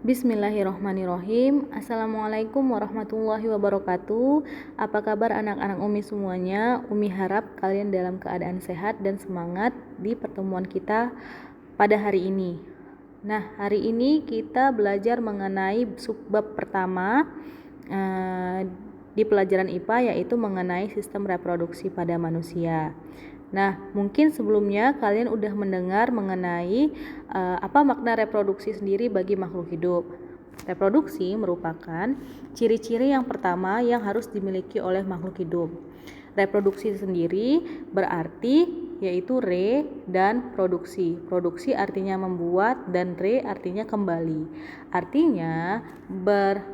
Bismillahirrohmanirrohim. Assalamualaikum warahmatullahi wabarakatuh. Apa kabar anak-anak Umi semuanya? Umi harap kalian dalam keadaan sehat dan semangat di pertemuan kita pada hari ini. Nah, hari ini kita belajar mengenai subbab pertama di pelajaran IPA, yaitu mengenai sistem reproduksi pada manusia. Nah, mungkin sebelumnya kalian udah mendengar mengenai apa makna reproduksi sendiri bagi makhluk hidup. Reproduksi merupakan ciri-ciri yang pertama yang harus dimiliki oleh makhluk hidup. Reproduksi sendiri berarti yaitu re dan produksi. Produksi artinya membuat dan re artinya kembali. Artinya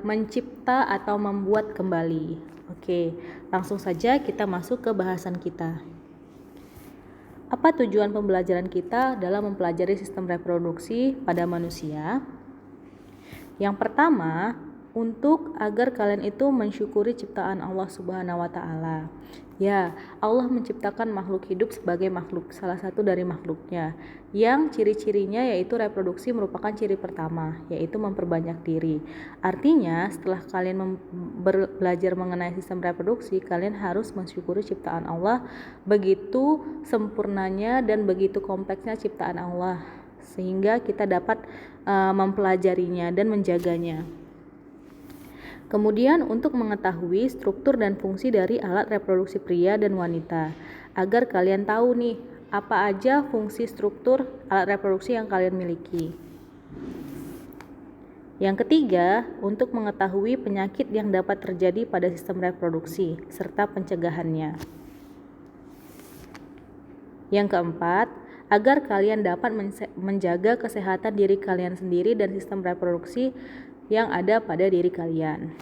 mencipta atau membuat kembali. Oke, langsung saja kita masuk ke bahasan kita. Apa tujuan pembelajaran kita dalam mempelajari sistem reproduksi pada manusia? Yang pertama, untuk agar kalian itu mensyukuri ciptaan Allah Subhanahu wa taala. Ya, Allah menciptakan makhluk hidup sebagai makhluk, salah satu dari makhluknya, yang ciri-cirinya yaitu reproduksi merupakan ciri pertama, yaitu memperbanyak diri. Artinya, setelah kalian belajar mengenai sistem reproduksi, kalian harus mensyukuri ciptaan Allah, begitu sempurnanya dan begitu kompleksnya ciptaan Allah, sehingga kita dapat mempelajarinya dan menjaganya. Kemudian untuk mengetahui struktur dan fungsi dari alat reproduksi pria dan wanita, agar kalian tahu nih apa aja fungsi struktur alat reproduksi yang kalian miliki. Yang ketiga, untuk mengetahui penyakit yang dapat terjadi pada sistem reproduksi serta pencegahannya. Yang keempat, agar kalian dapat menjaga kesehatan diri kalian sendiri dan sistem reproduksi yang ada pada diri kalian.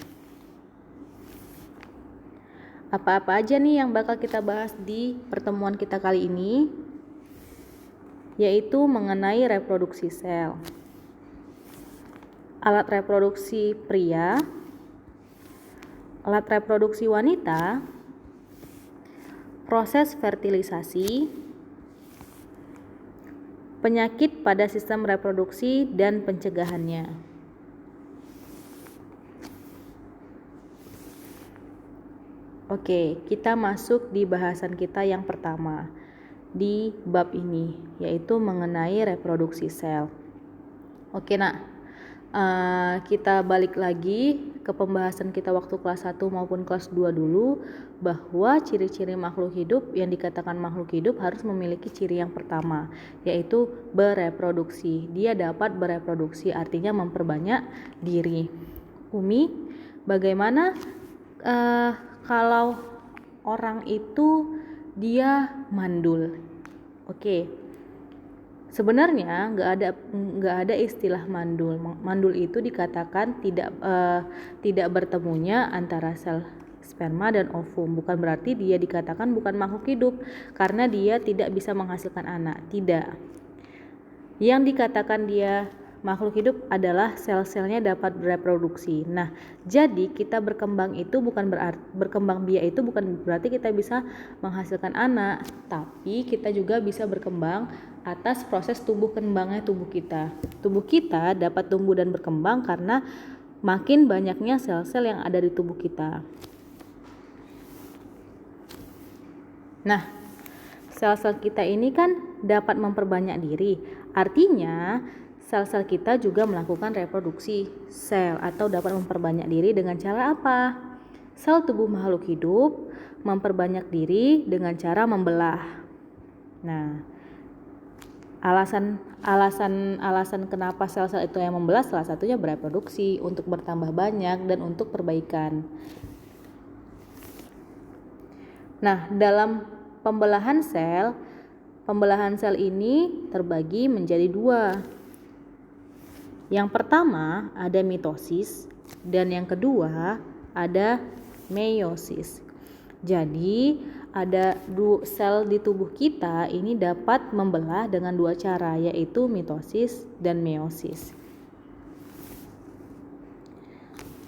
Apa-apa aja nih yang bakal kita bahas di pertemuan kita kali ini, yaitu mengenai reproduksi sel, alat reproduksi pria, alat reproduksi wanita, proses fertilisasi, penyakit pada sistem reproduksi dan pencegahannya. Oke, kita masuk di bahasan kita yang pertama di bab ini, yaitu mengenai reproduksi sel. Oke, kita balik lagi ke pembahasan kita waktu kelas 1 maupun kelas 2 dulu, bahwa ciri-ciri makhluk hidup yang dikatakan makhluk hidup harus memiliki ciri yang pertama, yaitu bereproduksi. Dia dapat bereproduksi, artinya memperbanyak diri. Umi, bagaimana kalau orang itu dia mandul? Oke. Sebenarnya nggak ada istilah mandul. Mandul itu dikatakan tidak bertemunya antara sel sperma dan ovum. Bukan berarti dia dikatakan bukan makhluk hidup karena dia tidak bisa menghasilkan anak. Tidak. Yang dikatakan dia makhluk hidup adalah sel-selnya dapat bereproduksi. Nah, jadi kita berkembang itu bukan berarti berkembang biak itu bukan berarti kita bisa menghasilkan anak, tapi kita juga bisa berkembang atas proses tumbuh kembangnya tubuh kita. Tubuh kita dapat tumbuh dan berkembang karena makin banyaknya sel-sel yang ada di tubuh kita. Nah, sel-sel kita ini kan dapat memperbanyak diri. Artinya, sel-sel kita juga melakukan reproduksi sel atau dapat memperbanyak diri dengan cara apa? Sel tubuh makhluk hidup memperbanyak diri dengan cara membelah. Nah, alasan kenapa sel-sel itu yang membelah salah satunya bereproduksi, untuk bertambah banyak dan untuk perbaikan. Nah, dalam pembelahan sel ini terbagi menjadi dua. Yang pertama ada mitosis dan yang kedua ada meiosis. Jadi ada sel di tubuh kita ini dapat membelah dengan dua cara, yaitu mitosis dan meiosis.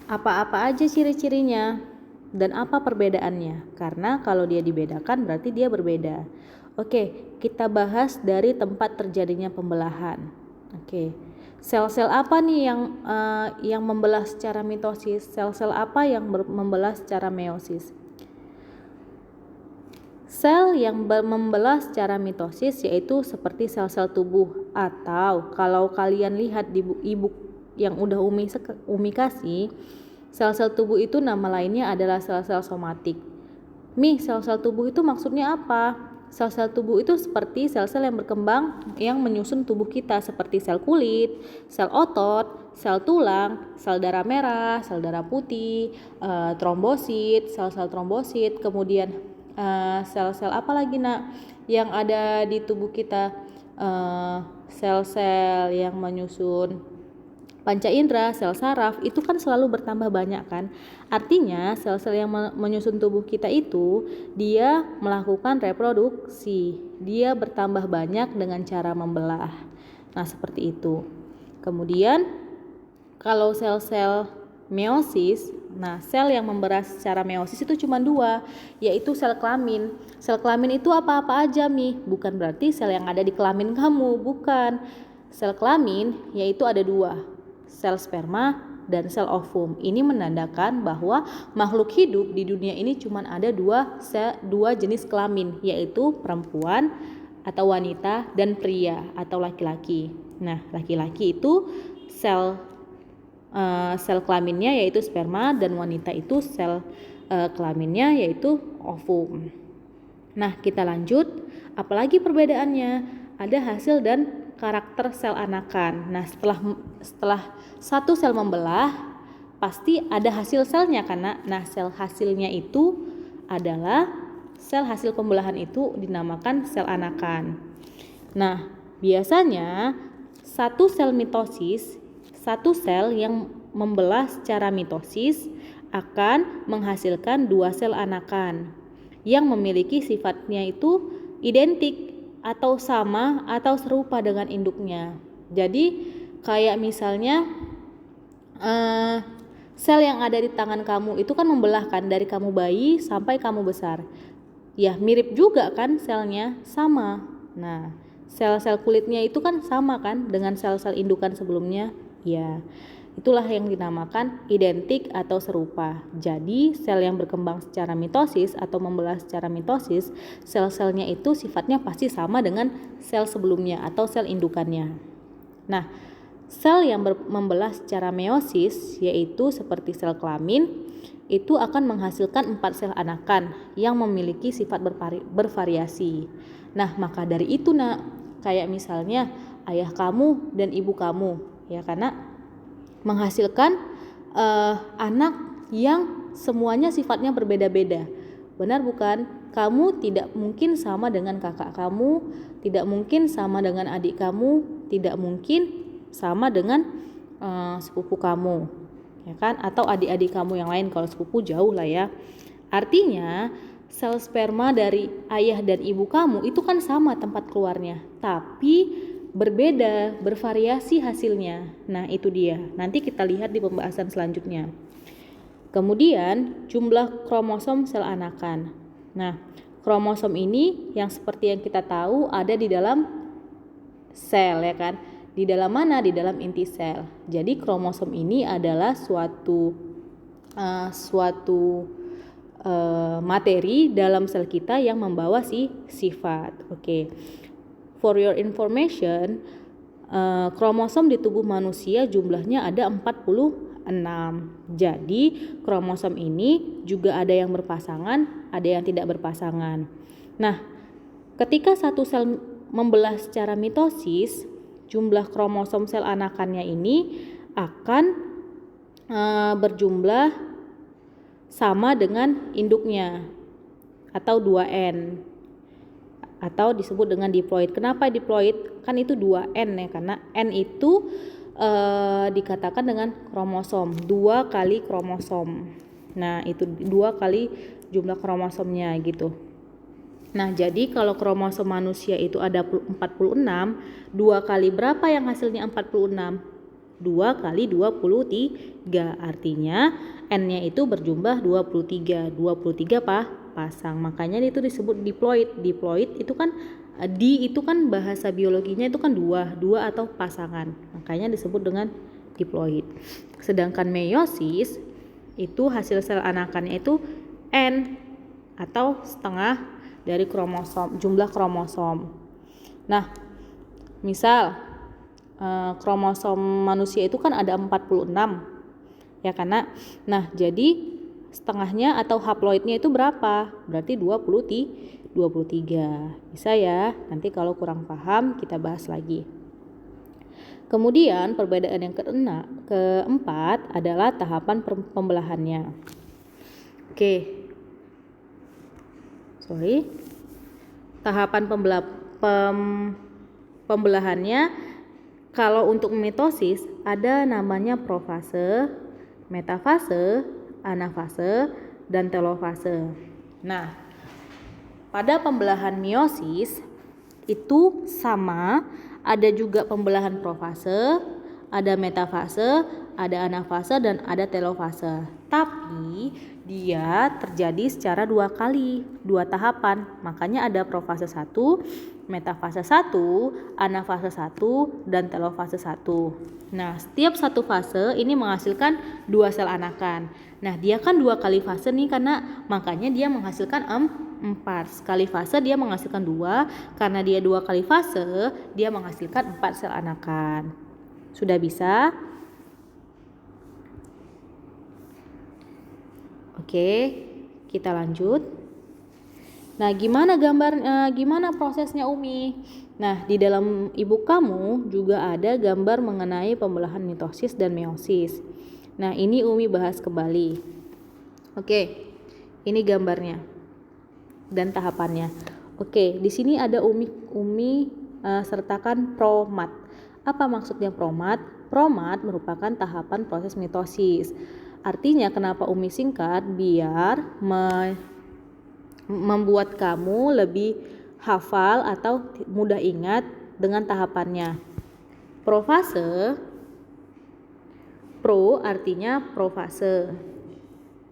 Apa-apa aja ciri-cirinya dan apa perbedaannya? Karena kalau dia dibedakan berarti dia berbeda. Oke, kita bahas dari tempat terjadinya pembelahan. Oke. Sel-sel apa nih yang membelah secara mitosis? Sel-sel apa yang membelah secara meiosis? Sel yang membelah secara mitosis yaitu seperti sel-sel tubuh, atau kalau kalian lihat di e-book yang udah Umi kasih, sel-sel tubuh itu nama lainnya adalah sel-sel somatik. Sel-sel tubuh itu maksudnya apa? Sel-sel tubuh itu seperti sel-sel yang berkembang yang menyusun tubuh kita, seperti sel kulit, sel otot, sel tulang, sel darah merah, sel darah putih, trombosit, sel-sel trombosit, kemudian sel-sel apa lagi yang ada di tubuh kita, sel-sel yang menyusun panca indera, sel saraf, itu kan selalu bertambah banyak kan. Artinya sel-sel yang menyusun tubuh kita itu dia melakukan reproduksi, dia bertambah banyak dengan cara membelah. Nah seperti itu. Kemudian kalau sel-sel meiosis, nah sel yang membelah secara meiosis itu cuma 2, yaitu sel kelamin. Sel kelamin itu apa-apa aja bukan berarti sel yang ada di kelamin kamu, bukan. Sel kelamin yaitu ada 2, sel sperma dan sel ovum. Ini menandakan bahwa makhluk hidup di dunia ini cuma ada dua jenis kelamin, yaitu perempuan atau wanita dan pria atau laki-laki. Nah, laki-laki itu sel kelaminnya yaitu sperma, dan wanita itu sel kelaminnya yaitu ovum. Nah, kita lanjut. Apalagi perbedaannya? Ada hasil dan karakter sel anakan. Nah, setelah satu sel membelah, pasti ada hasil selnya karena sel hasilnya itu adalah sel hasil pembelahan itu dinamakan sel anakan. Nah, biasanya satu sel mitosis, satu sel yang membelah secara mitosis akan menghasilkan 2 sel anakan yang memiliki sifatnya itu identik atau sama atau serupa dengan induknya. Jadi kayak misalnya sel yang ada di tangan kamu itu kan membelahkan dari kamu bayi sampai kamu besar. Ya mirip juga kan selnya, sama. Nah sel-sel kulitnya itu kan sama kan dengan sel-sel indukan sebelumnya. Ya itulah yang dinamakan identik atau serupa. Jadi sel yang berkembang secara mitosis atau membelah secara mitosis, sel-selnya itu sifatnya pasti sama dengan sel sebelumnya atau sel indukannya. Nah, sel yang membelah secara meiosis yaitu seperti sel kelamin itu akan menghasilkan 4 sel anakan yang memiliki sifat bervariasi. Nah, maka dari itu kayak misalnya ayah kamu dan ibu kamu, ya karena menghasilkan anak yang semuanya sifatnya berbeda-beda. Benar bukan? Kamu tidak mungkin sama dengan kakak kamu, tidak mungkin sama dengan adik kamu, tidak mungkin sama dengan sepupu kamu, ya kan? Atau adik-adik kamu yang lain, kalau sepupu jauh lah ya. Artinya sel sperma dari ayah dan ibu kamu itu kan sama tempat keluarnya, tapi berbeda, bervariasi hasilnya. Nah, itu dia. Nanti kita lihat di pembahasan selanjutnya. Kemudian, jumlah kromosom sel anakan. Nah, kromosom ini yang seperti yang kita tahu ada di dalam sel, ya kan? Di dalam mana? Di dalam inti sel. Jadi, kromosom ini adalah suatu materi dalam sel kita yang membawa sifat. Oke. For your information, kromosom di tubuh manusia jumlahnya ada 46. Jadi kromosom ini juga ada yang berpasangan, ada yang tidak berpasangan. Nah, ketika satu sel membelah secara mitosis, jumlah kromosom sel anakannya ini akan berjumlah sama dengan induknya atau 2N. Atau disebut dengan diploid. Kenapa diploid? Kan itu 2N ya, karena N itu dikatakan dengan kromosom, 2 kali kromosom. Nah, itu 2 kali jumlah kromosomnya gitu. Nah, jadi kalau kromosom manusia itu ada 46, 2 kali berapa yang hasilnya 46? 2 kali 23, artinya N-nya itu berjumlah 23 pasang, makanya itu disebut diploid. Diploid itu kan Di itu kan bahasa biologinya itu kan dua atau pasangan, makanya disebut dengan diploid. Sedangkan meiosis itu hasil sel anakannya itu N atau setengah dari kromosom, jumlah kromosom. Nah, misal kromosom manusia itu kan ada 46 ya karena. Nah, jadi setengahnya atau haploidnya itu berapa? Berarti 23. Bisa ya, nanti kalau kurang paham kita bahas lagi. Kemudian perbedaan yang keempat adalah tahapan pembelahannya. Tahapan pembelahannya kalau untuk mitosis ada namanya profase, metafase, anafase, dan telofase. Nah, pada pembelahan meiosis itu sama, ada juga pembelahan profase, ada metafase, ada anafase, dan ada telofase. Tapi dia terjadi secara dua tahapan. Makanya ada profase 1, metafase 1, anafase 1, dan telofase 1. Nah, setiap satu fase ini menghasilkan 2 sel anakan. Nah, dia kan 2 kali fase nih, karena makanya dia menghasilkan 4. Sekali fase dia menghasilkan 2, karena dia 2 kali fase dia menghasilkan 4 sel anakan. Sudah bisa? Oke, kita lanjut. Nah, gimana prosesnya Umi? Nah, di dalam ibu kamu juga ada gambar mengenai pembelahan mitosis dan meiosis. Nah, ini Umi bahas kembali. Oke, ini gambarnya dan tahapannya. Oke, di sini ada Umi sertakan promat. Apa maksudnya promat? Promat merupakan tahapan proses mitosis. Artinya kenapa Umi singkat? Biar membuat kamu lebih hafal atau mudah ingat dengan tahapannya. Profase, pro artinya profase,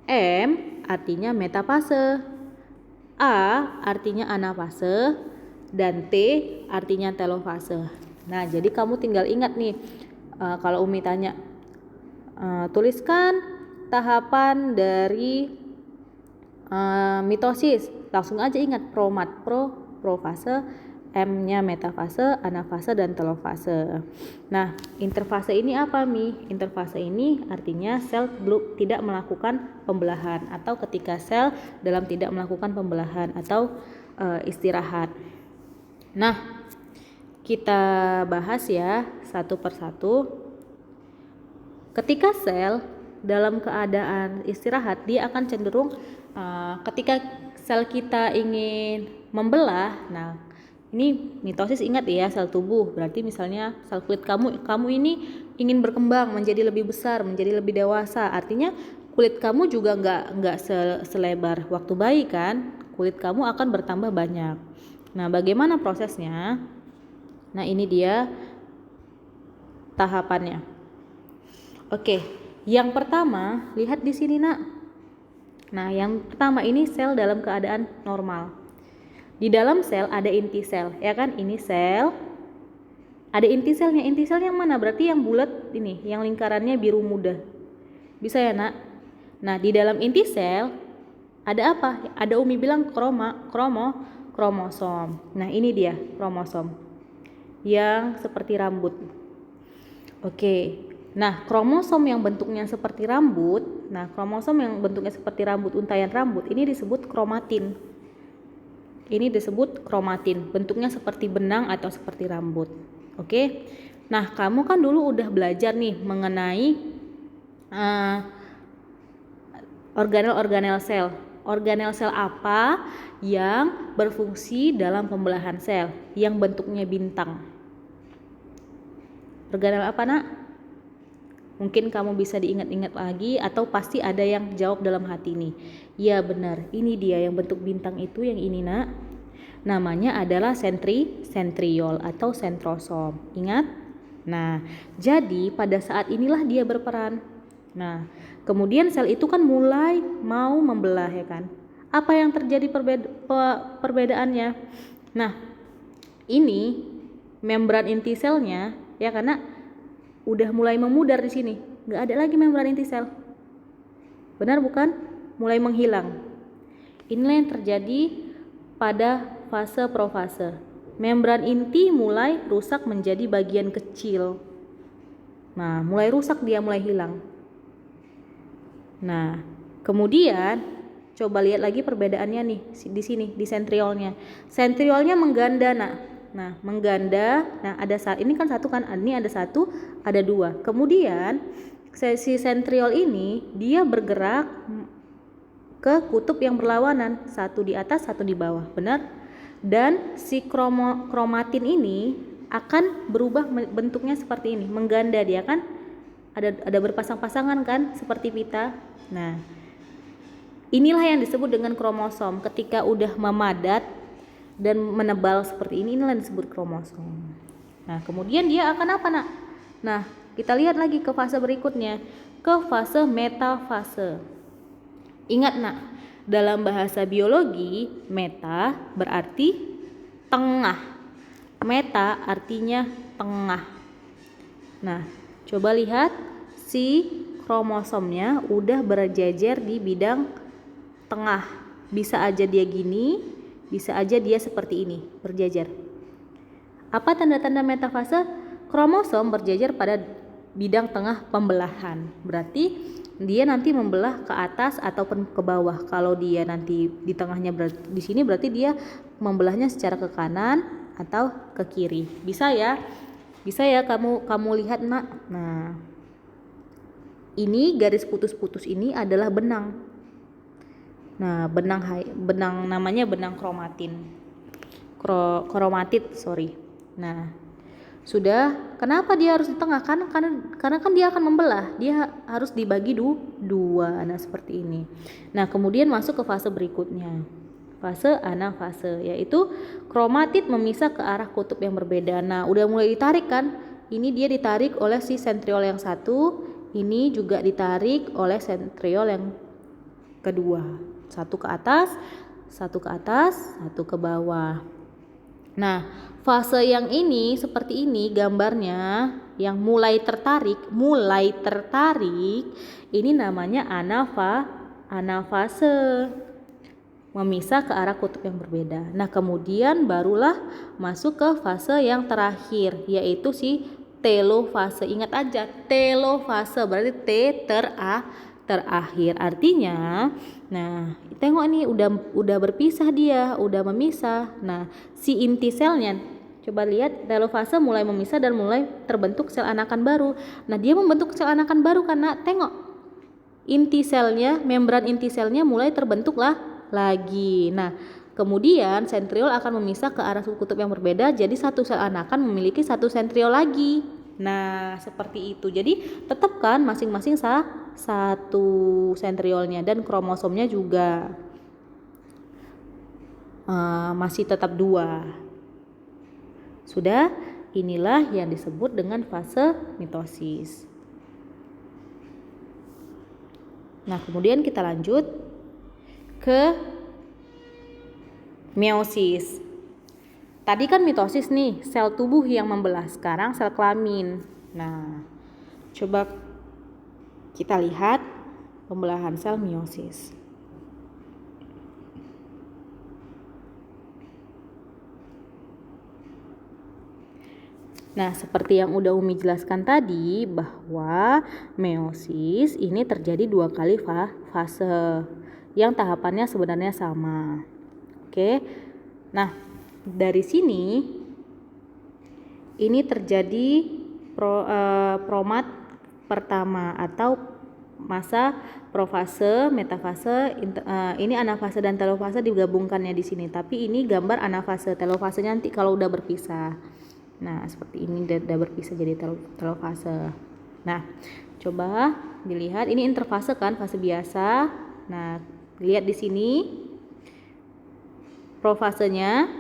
M artinya metafase, A artinya anafase, dan T artinya telofase. Nah, jadi kamu tinggal ingat nih, kalau Umi tanya, tuliskan tahapan dari mitosis, langsung aja ingat promat, profase, M-nya metafase, anafase, dan telofase. Nah, interfase ini apa Mi? Interfase ini artinya sel tidak melakukan pembelahan, atau ketika sel dalam tidak melakukan pembelahan atau istirahat. Nah, kita bahas ya satu persatu. Ketika sel dalam keadaan istirahat, dia akan cenderung ketika sel kita ingin membelah. Nah, ini mitosis, ingat ya, sel tubuh. Berarti misalnya sel kulit kamu ini ingin berkembang menjadi lebih besar, menjadi lebih dewasa. Artinya kulit kamu juga nggak selebar waktu bayi kan? Kulit kamu akan bertambah banyak. Nah, bagaimana prosesnya? Nah, ini dia tahapannya. Oke, yang pertama lihat di sini nak. Nah, yang pertama ini sel dalam keadaan normal. Di dalam sel ada inti sel, ya kan? Ini sel, ada inti selnya. Inti selnya mana? Berarti yang bulat ini, yang lingkarannya biru muda. Bisa ya nak? Nah, di dalam inti sel ada apa? Ada Umi bilang kromosom. Nah, ini dia kromosom yang seperti rambut. Oke. Nah, kromosom yang bentuknya seperti rambut, untayan rambut, ini disebut kromatin. Bentuknya seperti benang atau seperti rambut. Oke. Nah, kamu kan dulu udah belajar nih mengenai organel sel. Organel sel apa yang berfungsi dalam pembelahan sel, yang bentuknya bintang? Organel apa nak? Mungkin kamu bisa diingat-ingat lagi, atau pasti ada yang jawab dalam hati nih. Ya benar, ini dia yang bentuk bintang itu, yang ini nak. Namanya adalah sentriol atau sentrosom. Ingat? Nah, jadi pada saat inilah dia berperan. Nah, kemudian sel itu kan mulai mau membelah, ya kan? Apa yang terjadi perbedaannya? Nah, Ini membran inti selnya ya, karena udah mulai memudar di sini, nggak ada lagi membran inti sel. Benar bukan? Mulai menghilang. Inilah yang terjadi pada fase profase. Membran inti mulai rusak menjadi bagian kecil. Nah, mulai rusak, dia mulai hilang. Nah, kemudian coba lihat lagi perbedaannya nih di sini di sentriolnya. Sentriolnya mengganda, nah mengganda. Nah, ada ini kan satu kan, ini ada satu, ada dua. Kemudian si sentriol ini dia bergerak ke kutub yang berlawanan, satu di atas, satu di bawah, benar? Dan si kromatin ini akan berubah bentuknya seperti ini, mengganda dia kan, ada berpasang-pasangan kan, seperti pita. Nah, inilah yang disebut dengan kromosom. Ketika udah memadat dan menebal seperti ini, inilah yang disebut kromosom. Nah, kemudian dia akan apa, Nak? Nah, kita lihat lagi ke fase berikutnya, ke fase metafase. Ingat, Nak, dalam bahasa biologi, meta berarti tengah. Meta artinya tengah. Nah, coba lihat si kromosomnya udah berjejer di bidang tengah. Bisa aja dia gini, bisa aja dia seperti ini, berjejer. Apa tanda-tanda metafase? Kromosom berjejer pada bidang tengah pembelahan. Berarti dia nanti membelah ke atas ataupun ke bawah. Kalau dia nanti di tengahnya di sini, berarti dia membelahnya secara ke kanan atau ke kiri. Bisa ya kamu lihat, Nak. Nah, ini garis putus-putus ini adalah benang. Nah, benang namanya benang kromatid. Nah, sudah, kenapa dia harus di tengah? Karena kan dia akan membelah, dia harus dibagi dua. Nah, seperti ini. Nah, kemudian masuk ke fase berikutnya, fase anafase, yaitu kromatid memisah ke arah kutub yang berbeda. Nah, udah mulai ditarik kan? Ini dia ditarik oleh si sentriol yang satu, ini juga ditarik oleh sentriol yang kedua. Satu ke atas, satu ke bawah. Nah, fase yang ini seperti ini gambarnya, yang mulai tertarik, ini namanya anafase, memisah ke arah kutub yang berbeda. Nah, kemudian barulah masuk ke fase yang terakhir, yaitu si telofase. Ingat aja, telofase berarti T terakhir. Artinya, nah, tengok nih udah berpisah dia, udah memisah. Nah, si inti selnya, coba lihat, telofase mulai memisah dan mulai terbentuk sel anakan baru. Nah, dia membentuk sel anakan baru karena tengok inti selnya, membran inti selnya mulai terbentuk lagi. Nah, kemudian sentriol akan memisah ke arah kutub yang berbeda, jadi satu sel anakan memiliki satu sentriol lagi. Nah, seperti itu. Jadi tetap kan masing-masing satu sentriolnya, dan kromosomnya juga masih tetap 2. Sudah, inilah yang disebut dengan fase mitosis. Nah, kemudian kita lanjut ke meiosis. Tadi kan mitosis nih, sel tubuh yang membelah. Sekarang sel kelamin. Nah, coba kita lihat pembelahan sel meiosis. Nah, seperti yang udah Umi jelaskan tadi, bahwa meiosis ini terjadi 2 kali fase yang tahapannya sebenarnya sama. Oke. Nah, dari sini ini terjadi promat pertama atau masa profase, metafase, ini anafase dan telofase digabungkannya di sini. Tapi ini gambar anafase, telofasenya nanti kalau udah berpisah. Nah, seperti ini udah berpisah jadi telofase. Nah, coba dilihat, ini interfase kan, fase biasa. Nah, lihat di sini profasenya.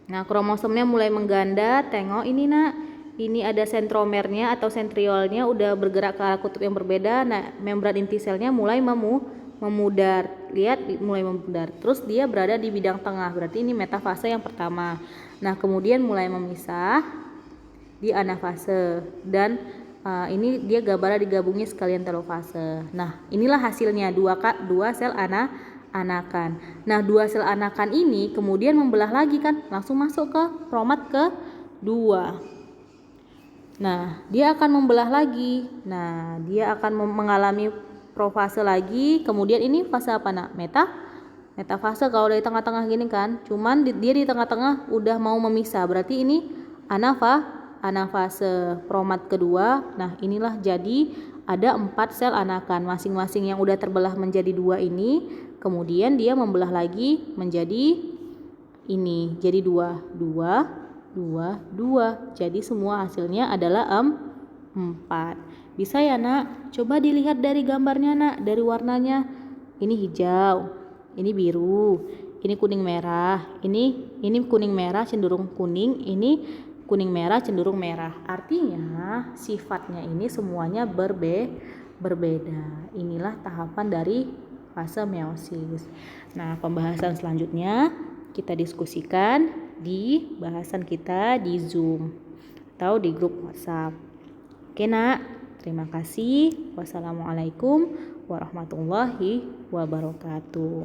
Nah, kromosomnya mulai mengganda. Tengok ini, Nak. Ini ada sentromernya atau sentriolnya udah bergerak ke arah kutub yang berbeda. Nah, membran inti selnya mulai memudar. Lihat, mulai memudar. Terus dia berada di bidang tengah. Berarti ini metafase yang pertama. Nah, kemudian mulai memisah di anafase dan ini dia gambarnya digabungnya sekalian telofase. Nah, inilah hasilnya dua sel anakan. Nah, dua sel anakan ini kemudian membelah lagi kan, langsung masuk ke kromat kedua. Nah, dia akan membelah lagi. Nah, dia akan mengalami profase lagi. Kemudian ini fase apa nak? Metafase kalau dari tengah-tengah gini kan. Cuman dia di tengah-tengah udah mau memisah. Berarti ini anafase kromat kedua. Nah, inilah jadi ada 4 sel anakan. Masing-masing yang udah terbelah menjadi 2 ini, kemudian dia membelah lagi menjadi ini. Jadi 2. Jadi semua hasilnya adalah 4. Bisa ya nak? Coba dilihat dari gambarnya nak, dari warnanya. Ini hijau, ini biru, ini kuning merah, ini kuning merah cenderung kuning, ini kuning merah cenderung merah. Artinya sifatnya ini semuanya berbeda. Inilah tahapan dari fase meiosis. Nah, pembahasan selanjutnya kita diskusikan di bahasan kita di Zoom atau di grup WhatsApp. Oke nak, terima kasih. Wassalamualaikum warahmatullahi wabarakatuh.